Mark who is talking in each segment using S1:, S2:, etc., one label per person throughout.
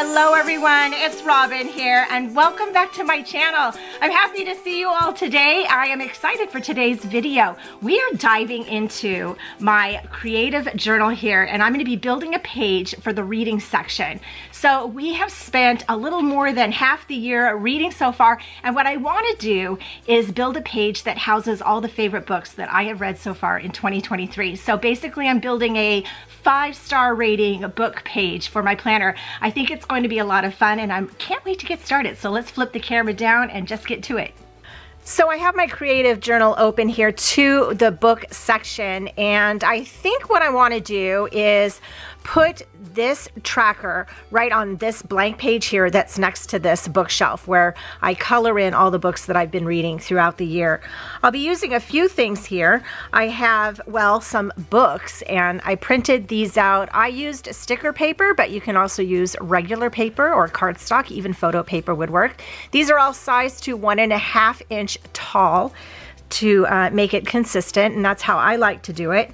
S1: Hello everyone, it's Robin here and welcome back to my channel. I'm happy to see you all today. I am excited for today's video. We are diving into my creative journal here and I'm going to be building a page for the reading section. So we have spent a little more than half the year reading so far, and what I want to do is build a page that houses all the favorite books that I have read so far in 2023. So basically I'm building a 5-star rating book page for my planner. I think it's going to be a lot of fun and I can't wait to get started. So let's flip the camera down and just get to it. So I have my creative journal open here to the book section, and I think what I want to do is put this tracker right on this blank page here that's next to this bookshelf where I color in all the books that I've been reading throughout the year. I'll be using a few things here. I have, well, some books, and I printed these out. I used sticker paper, but you can also use regular paper or cardstock. Even photo paper would work. These are all sized to 1.5 inch tall to make it consistent, and that's how I like to do it.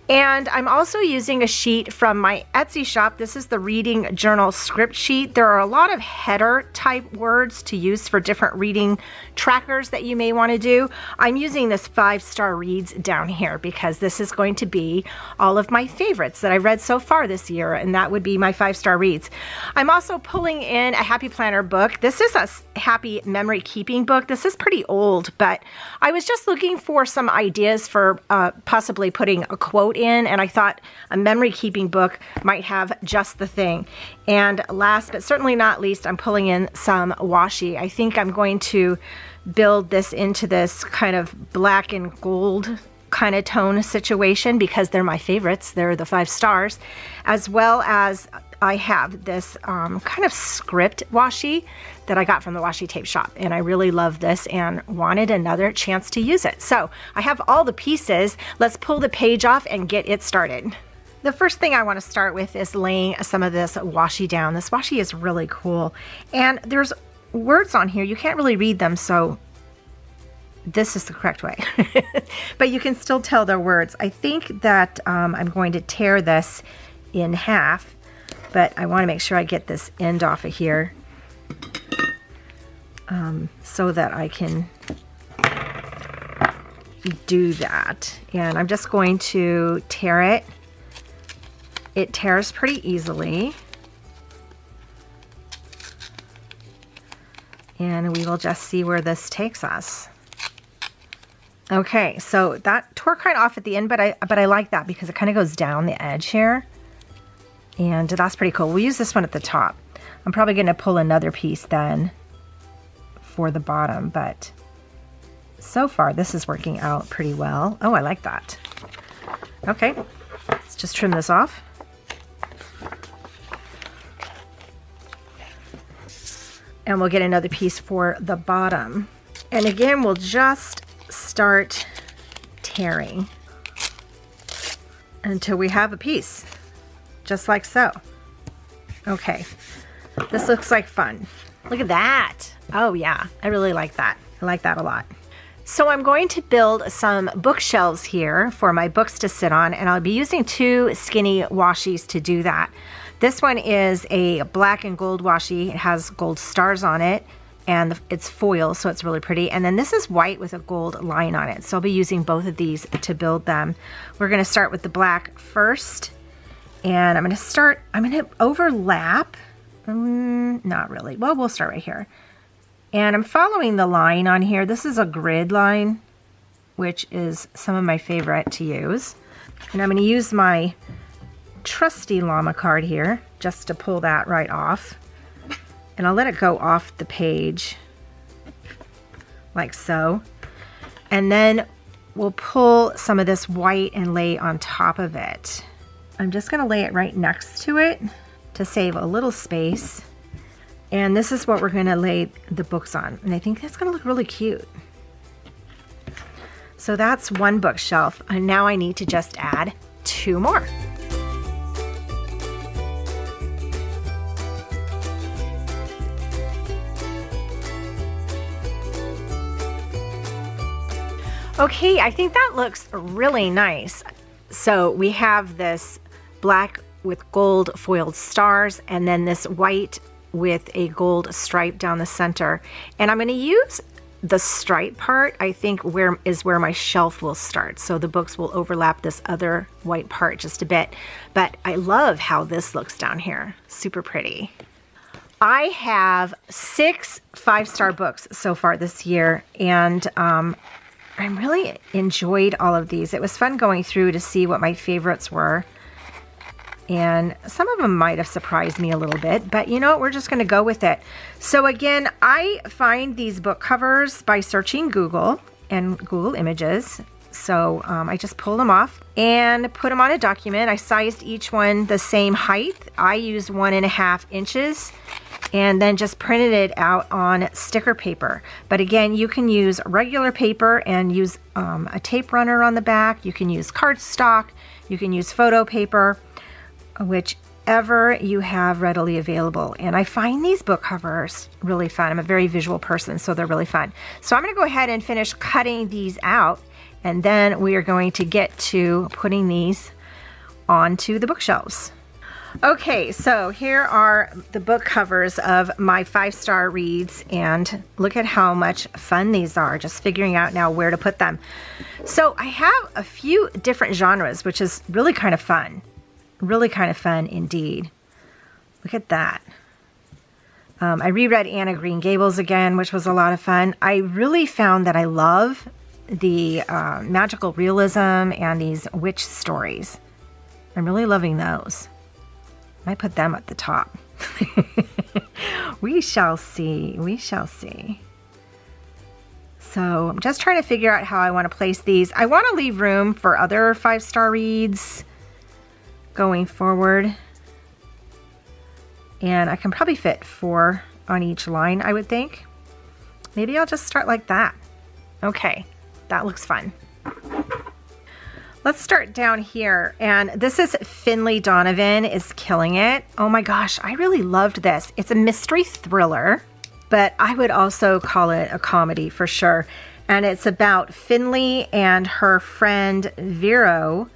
S1: And I'm also using a sheet from my Etsy shop. This is the reading journal script sheet. There are a lot of header type words to use for different reading trackers that you may want to do. I'm using this 5-star reads down here because this is going to be all of my favorites that I've read so far this year, and that would be my 5-star reads. I'm also pulling in a Happy Planner book. This is a happy memory keeping book. This is pretty old, but I was just looking for some ideas for possibly putting a quote in, and I thought a memory keeping book might have just the thing. And last but certainly not least, I'm pulling in some washi. I think I'm going to build this into this kind of black and gold kind of tone situation because they're my favorites. They're the 5 stars, as well as I have this kind of script washi that I got from the washi tape shop, and I really love this and wanted another chance to use it. So I have all the pieces. Let's pull the page off and get it started. The first thing I want to start with is laying some of this washi down. This washi is really cool, and there's words on here. You can't really read them, so this is the correct way. But you can still tll their words. I think that I'm going to tear this in half, but I want to make sure I get this end off of here so that I can do that. And I'm just going to tear it. It tears pretty easily. And we will just see where this takes us. Okay, so that tore kind of off at the end, but I like that because it kind of goes down the edge here. And that's pretty cool. We'll use this one at the top. I'm probably going to pull another piece then for the bottom, but so far this is working out pretty well. Oh, I like that. Okay, let's just trim this off. And we'll get another piece for the bottom. And again, we'll just start tearing until we have a piece, just like so. Okay, this looks like fun. Look at that. Oh yeah, I really like that. I like that a lot. So I'm going to build some bookshelves here for my books to sit on, and I'll be using 2 skinny washies to do that. This one is a black and gold washi. It has gold stars on it, and it's foil, so it's really pretty. And then this is white with a gold line on it. So I'll be using both of these to build them. We're gonna start with the black first, and I'm gonna overlap. Not really. Well, we'll start right here. And I'm following the line on here. This is a grid line, which is some of my favorite to use. And I'm going to use my trusty llama card here just to pull that right off. And I'll let it go off the page like so. And then we'll pull some of this white and lay on top of it. I'm just going to lay it right next to it to save a little space. And this is what we're going to lay the books on. And I think that's going to look really cute. So that's one bookshelf. And now I need to just add 2 more. Okay, I think that looks really nice. So we have this black with gold foiled stars, and then this white with a gold stripe down the center. And I'm going to use the stripe part, I think, where my shelf will start. So the books will overlap this other white part just a bit. But I love how this looks down here. Super pretty. I have 6 5-star books so far this year, and I really enjoyed all of these. It was fun going through to see what my favorites were. And some of them might have surprised me a little bit, but you know what, we're just going to go with it. So again, I find these book covers by searching Google and Google Images. So I just pull them off and put them on a document. I sized each one the same height. I used 1.5 inches and then just printed it out on sticker paper. But again, you can use regular paper and use a tape runner on the back. You can use cardstock. You can use photo paper, whichever you have readily available. And I find these book covers really fun. I'm a very visual person, so they're really fun. So I'm going to go ahead and finish cutting these out, and then we are going to get to putting these onto the bookshelves. Okay, so here are the book covers of my 5-star reads, and look at how much fun these are, just figuring out now where to put them. So I have a few different genres, which is really kind of fun. Really kind of fun indeed. Look at that. I reread Anne of Green Gables again, which was a lot of fun. I really found that I love the magical realism and these witch stories. I'm really loving those. I might put them at the top. We shall see. We shall see. So I'm just trying to figure out how I want to place these. I want to leave room for other 5-star reads going forward. And I can probably fit 4 on each line, I would think. Maybe I'll just start like that. Okay, that looks fun. Let's start down here, and this is Finley Donovan is Killing It. Oh my gosh, I really loved this. It's a mystery thriller, but I would also call it a comedy for sure. And it's about Finley and her friend Vero,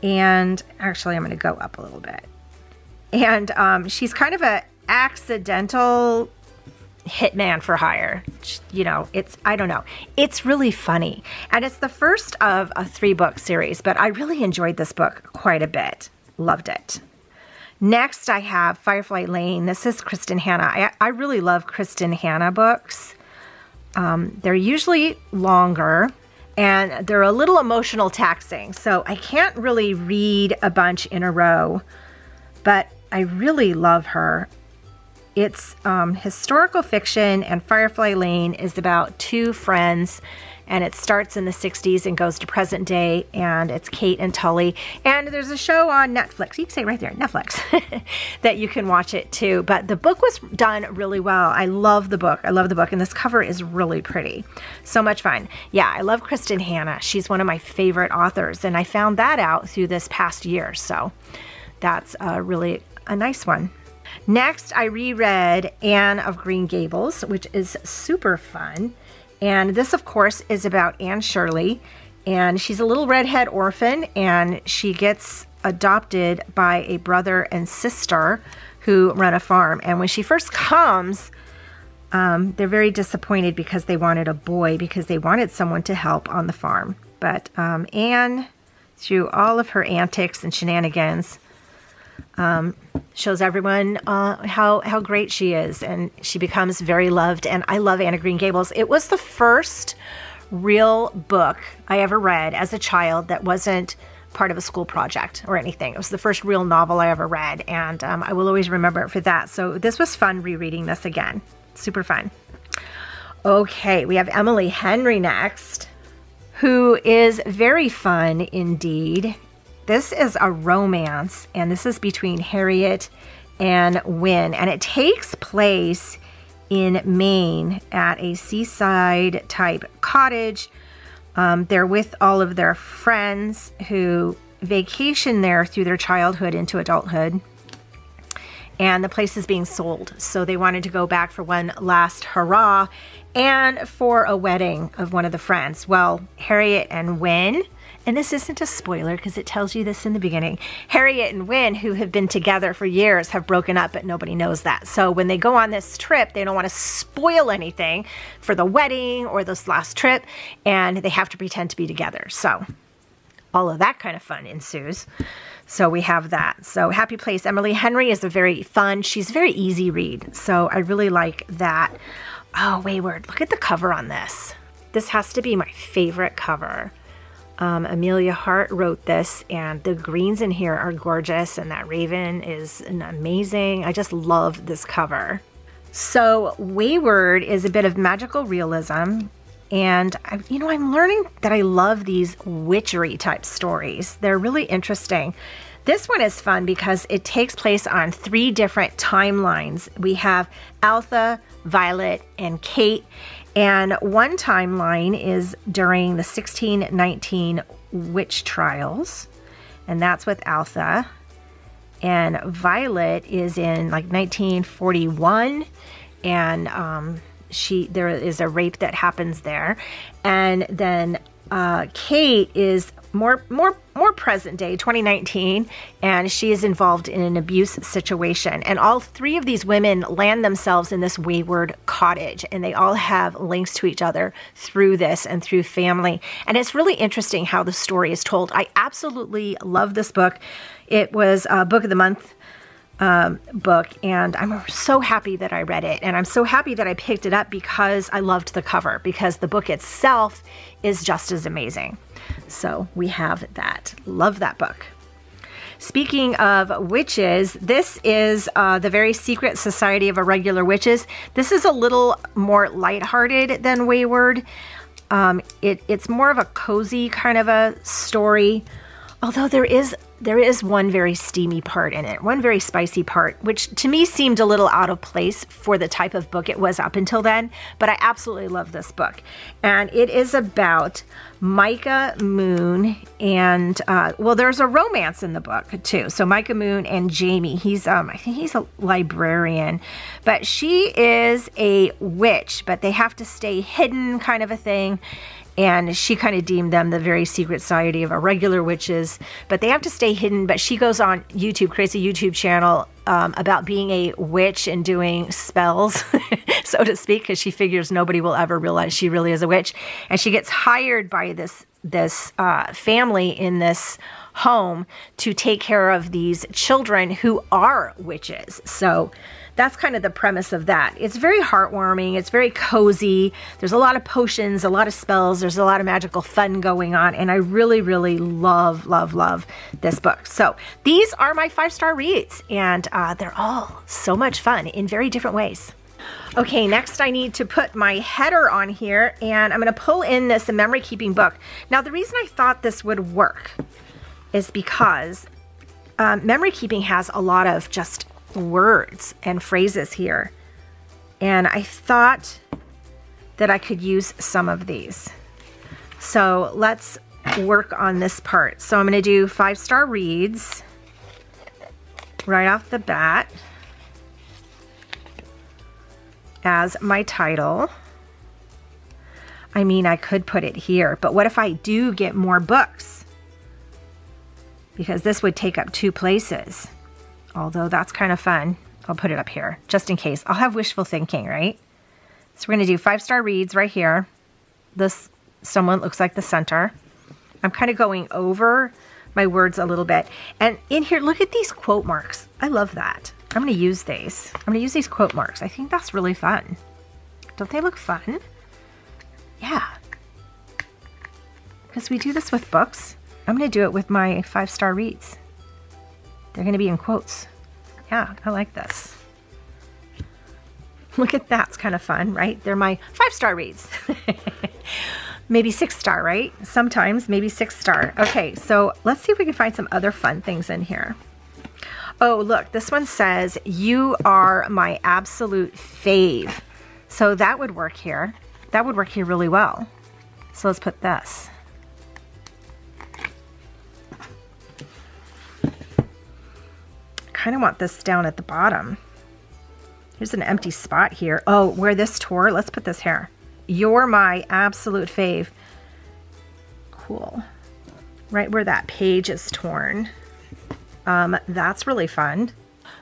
S1: and actually I'm going to go up a little bit. And she's kind of a accidental hitman for hire. You know, I don't know. It's really funny. And it's the first of a 3-book series, but I really enjoyed this book quite a bit. Loved it. Next, I have Firefly Lane. This is Kristen Hanna. I really love Kristen Hanna books. They're usually longer and they're a little emotional taxing. So I can't really read a bunch in a row, but I really love her. It's historical fiction, and Firefly Lane is about 2 friends, and it starts in the 60s and goes to present day, and it's Kate and Tully. And there's a show on Netflix, you can say right there, Netflix, that you can watch it too. But the book was done really well. I love the book. I love the book, and this cover is really pretty. So much fun. Yeah, I love Kristen Hanna. She's one of my favorite authors, and I found that out through this past year. So that's really a nice one. Next, I reread Anne of Green Gables, which is super fun. And this, of course, is about Anne Shirley. And she's a little redhead orphan, and she gets adopted by a brother and sister who run a farm. And when she first comes, they're very disappointed because they wanted a boy, because they wanted someone to help on the farm. But Anne, through all of her antics and shenanigans, shows everyone how great she is, and she becomes very loved. And I love Anne of Green Gables. It was the first real book I ever read as a child that wasn't part of a school project or anything. It was the first real novel I ever read, and I will always remember it for that. So this was fun rereading this again. Super fun. Okay, we have Emily Henry next, who is very fun indeed. This is a romance, and this is between Harriet and Wynne, and it takes place in Maine at a seaside type cottage. They're with all of their friends who vacation there through their childhood into adulthood, and the place is being sold. So they wanted to go back for one last hurrah and for a wedding of one of the friends. Well, Harriet and Wynne and this isn't a spoiler because it tells you this in the beginning, Harriet and Wynne, who have been together for years, have broken up, but nobody knows that. So when they go on this trip, they don't want to spoil anything for the wedding or this last trip, and they have to pretend to be together. So all of that kind of fun ensues. So we have that. So Happy Place. Emily Henry is a very fun, she's a very easy read. So I really like that. Oh, Wayward, look at the cover on this. This has to be my favorite cover. Amelia Hart wrote this, and the greens in here are gorgeous, and that raven is amazing. I just love this cover. So Wayward is a bit of magical realism, and I'm learning that I love these witchery type stories. They're really interesting. This one is fun because it takes place on 3 different timelines. We have Altha, Violet, and Kate. And one timeline is during the 1619 witch trials, and that's with Altha. And Violet is in like 1941, and there is a rape that happens there. And then Kate is more present day, 2019, and she is involved in an abuse situation. And all 3 of these women land themselves in this wayward cottage, and they all have links to each other through this and through family. And it's really interesting how the story is told. I absolutely love this book. It was a Book of the Month book, and I'm so happy that I read it, and I'm so happy that I picked it up because I loved the cover, because the book itself is just as amazing. So we have that. Love that book. Speaking of witches, this is The Very Secret Society of Irregular Witches. This is a little more lighthearted than Wayward. It's more of a cozy kind of a story, although there is one very steamy part in it, one very spicy part, which to me seemed a little out of place for the type of book it was up until then, but I absolutely love this book. And it is about Micah Moon and, there's a romance in the book too. So Micah Moon and Jamie, I think he's a librarian, but she is a witch, but they have to stay hidden kind of a thing. And she kind of deemed them the very secret society of irregular witches, but they have to stay hidden. But she goes on YouTube, creates a YouTube channel about being a witch and doing spells, so to speak, because she figures nobody will ever realize she really is a witch. And she gets hired by this family in this home to take care of these children who are witches. So that's kind of the premise of that. It's very heartwarming. It's very cozy. There's a lot of potions, a lot of spells. There's a lot of magical fun going on. And I really, really love, love, love this book. So these are my 5-star reads, and they're all so much fun in very different ways. Okay, next I need to put my header on here, and I'm going to pull in this memory keeping book. Now, the reason I thought this would work is because memory keeping has a lot of just words and phrases here, and I thought that I could use some of these. So let's work on this part. So I'm going to do 5-star reads right off the bat as my title. I mean, I could put it here, but what if I do get more books? Because this would take up 2 places. Although that's kind of fun. I'll put it up here just in case. I'll have wishful thinking, right? So we're going to do 5-star reads right here. This someone looks like the center. I'm kind of going over my words a little bit. And in here, look at these quote marks. I love that. I'm going to use these. I'm going to use these quote marks. I think that's really fun. Don't they look fun? Yeah. Because we do this with books. I'm going to do it with my 5-star reads. They're going to be in quotes. Yeah, I like this. Look at that. It's kind of fun, right? They're my 5-star reads. Maybe 6-star, right? Sometimes maybe 6-star. Okay, so let's see if we can find some other fun things in here. Oh, look, this one says, "You are my absolute fave." So that would work here. That would work here really well. So let's put this. Kind of want this down at the bottom. Here's an empty spot here. Oh, where this tore, let's put this here. "You're my absolute fave." Cool. right where that page is torn. That's really fun.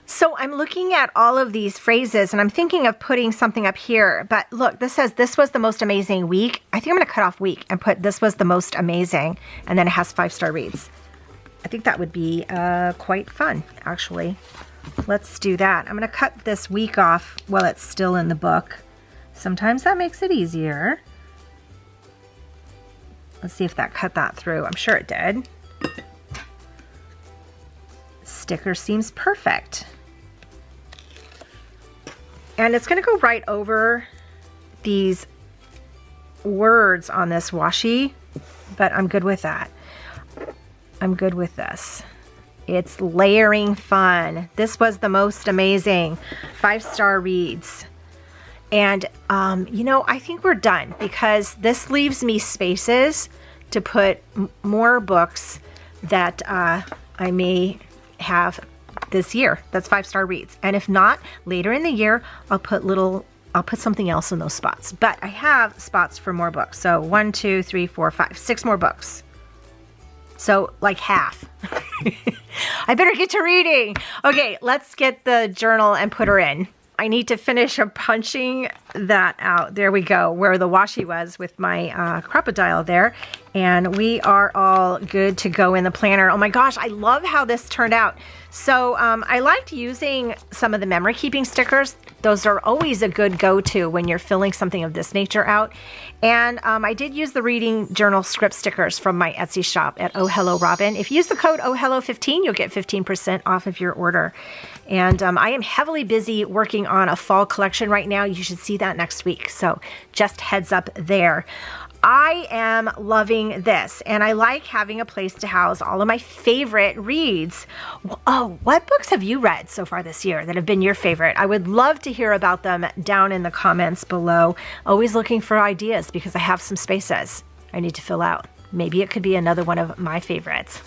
S1: So I'm looking at all of these phrases and I'm thinking of putting something up here, but look, this says this was the most amazing week. I think I'm gonna cut off week and put this was the most amazing, and then it has 5-star reads. I think that would be quite fun, actually. Let's do that. I'm gonna cut this week off while it's still in the book. Sometimes that makes it easier. Let's see if that cut that through. I'm sure it did. Sticker seems perfect. And it's gonna go right over these words on this washi, but I'm good with that. I'm good with this. It's layering fun. This was the most amazing. 5-star reads. And, you know, I think we're done because this leaves me spaces to put more books that I may have this year. That's 5-star reads. And if not, later in the year, I'll put something else in those spots. But I have spots for more books. So 1, 2, 3, 4, 5, 6 more books. So like half. I better get to reading. Okay, let's get the journal and put her in. I need to finish punching that out. There we go, where the washi was with my crocodile there. And we are all good to go in the planner. Oh my gosh, I love how this turned out. So I liked using some of the memory keeping stickers. Those are always a good go-to when you're filling something of this nature out. And I did use the reading journal script stickers from my Etsy shop at ohelloRobin. If you use the code ohello15, you'll get 15% off of your order. And I am heavily busy working on a fall collection right now. You should see that next week. So just heads up there. I am loving this, and I like having a place to house all of my favorite reads. Oh, what books have you read so far this year that have been your favorite? I would love to hear about them down in the comments below. Always looking for ideas because I have some spaces I need to fill out. Maybe it could be another one of my favorites.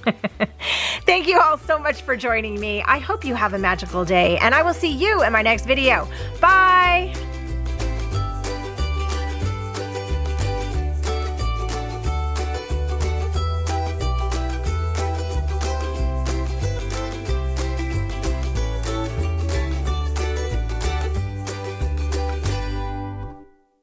S1: Thank you all so much for joining me. I hope you have a magical day, and I will see you in my next video. Bye!